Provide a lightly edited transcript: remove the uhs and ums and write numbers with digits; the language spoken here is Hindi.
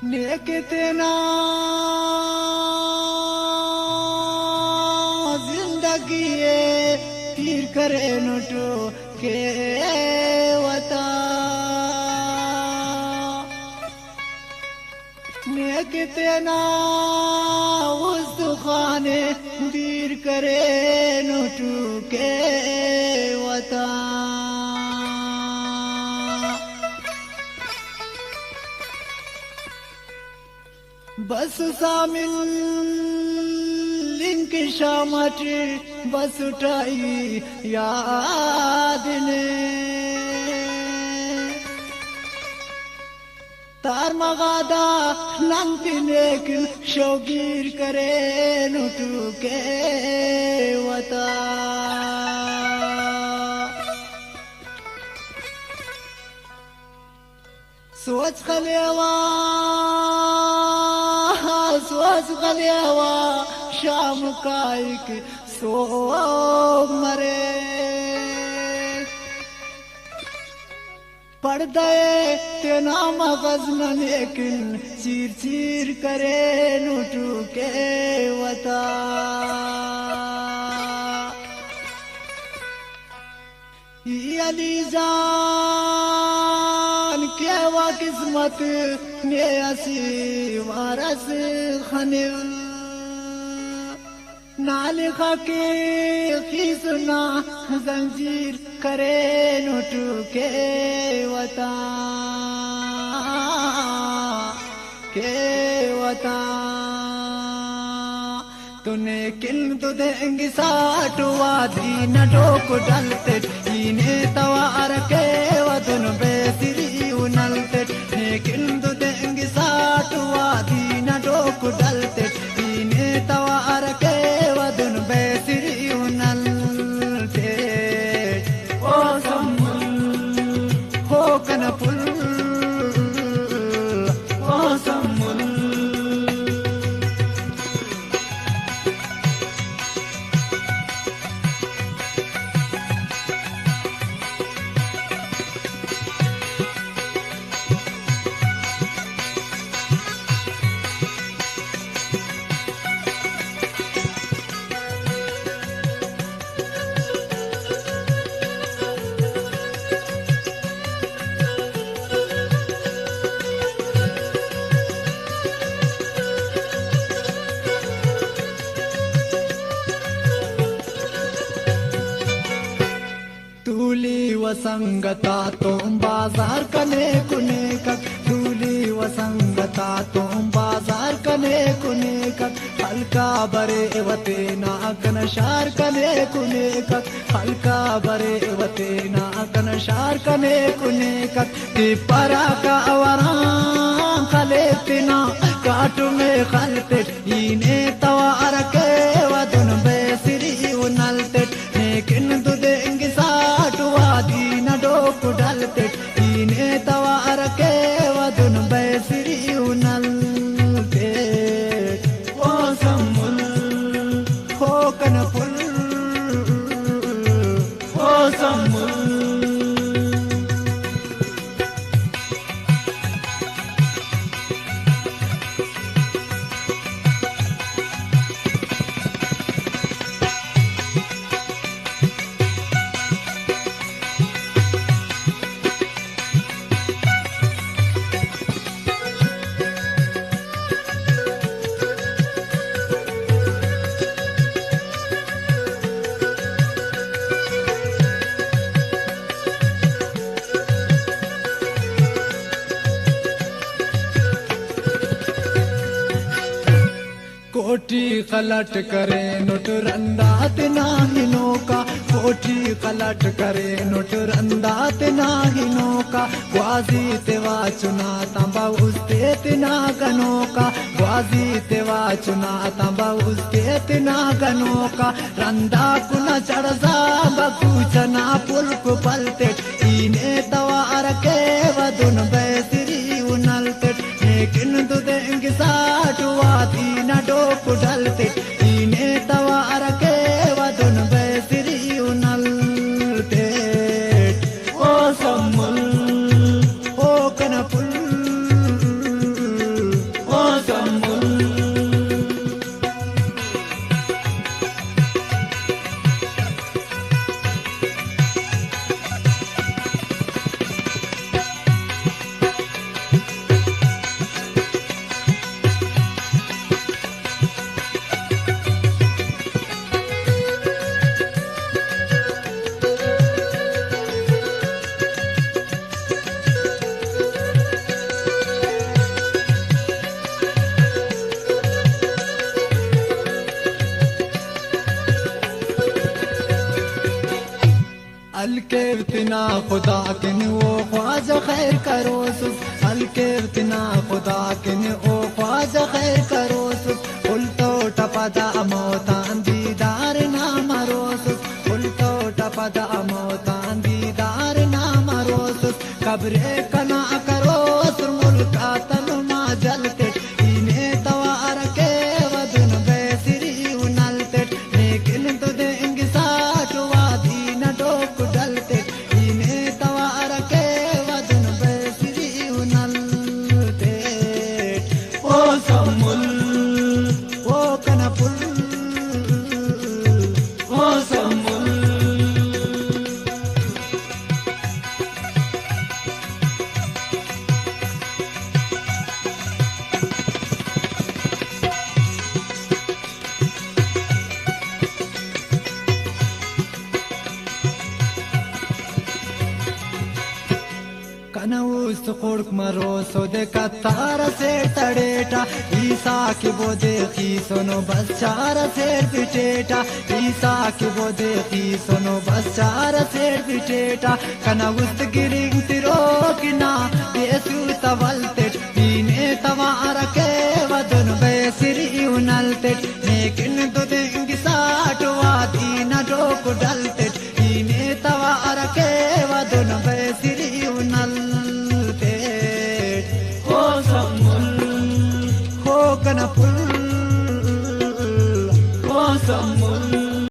कितना जिंदगी तीर करे नोटो के वता ने कितना उस दुखाने तीर करे नोटो के वता बस शामिल लिंक शामट बस उठाई याद ने तार मगादा लंकी लेकिन शौगीर करे नुटू के वता सोच खलेवा शाम का एक सो मरे पढ़ दे तेना मगज न लेकिन चीर चीर करे नूटू के वता अली जान के वा किस्मत ने असी वारस खने नालिखा के खीसना जंजीर करे नोटू के वता तूने किन तो देंगी साटुआ दीन डोक डलते इने तवार के वदन बेसिरी उनलते ने किन तो देंगी साटुआ दीन डोक डलते इने तवार के वदन बेसिरी उनलते ओ सम्मुल हो कनपुल ओ सम्मुल वसंगता तुम बाजार कने कुने कक दूली वसंगता तुम बाजार कने कुने कक हल्का बरे वते नाकन शार कने कुने कक हल्का बरे वते नाकन शार कने कुने कक तिपरा का वरा खले तिना काटू में खलते इने तवार के वदन बेसिरी उनलते लेकिन तू देंगे साटुआ दीन डोक डलते इने तवार के वदन बेसिरी उनलते ओ सम्मुल हो कनपुल ओ सम्मुल कोठी कलट करे नोट रंदात नाही नोका कोठी कलट करे नोट रंदात नाही नोका ग्वाजी तेवा चुना तांबा उसते तिना गनोका ग्वाजी तेवा चुना तांबा उसते तिना गनोका रंदा कुना चढ़सा बकुचना पुलक पलते इने तवार के वदन बेसिरी उनलते लेकिन तू देंगे साटुआ दीन डोक डलते इने तवार के वदन बेसिरी उनलते ओ सम्मुल ओ कनपुल tina खुदा किन वो ख्वाजा खैर करो सुस हल्के tina खुदा किन ओ ख्वाजा खैर करो सुस उल्टो टपदा मौतान दीदार ना मरो सुस उल्टो टपदा मौतान दीदार ना मरो सुस कब्रे कना करो सुर मुल्का तन मा जलते इने तवार के वदन बेसरी उनलते लेकिन तो देंगे साथ वादी न डोक डलते इने तवार के वदन बेसरी उनलते ओ समुल ओ कनपुल ओ समुल कनऊस खुर्क मरो सो दे कतार से तड़ेटा ईसा की वो देखी सुनो बस चार से पिटेटा ईसा की वो देखी सुनो बस चार से पिटेटा कनऊस गिरिंग तिरो किना येसु तवलते पीने तवार के वदन बेसरी उनलते लेकिन तो देंगी साठ वादी न डोक डलते पीने तवार के वदन बेसरी उनलते हो समुल हो कनपुल हो समुल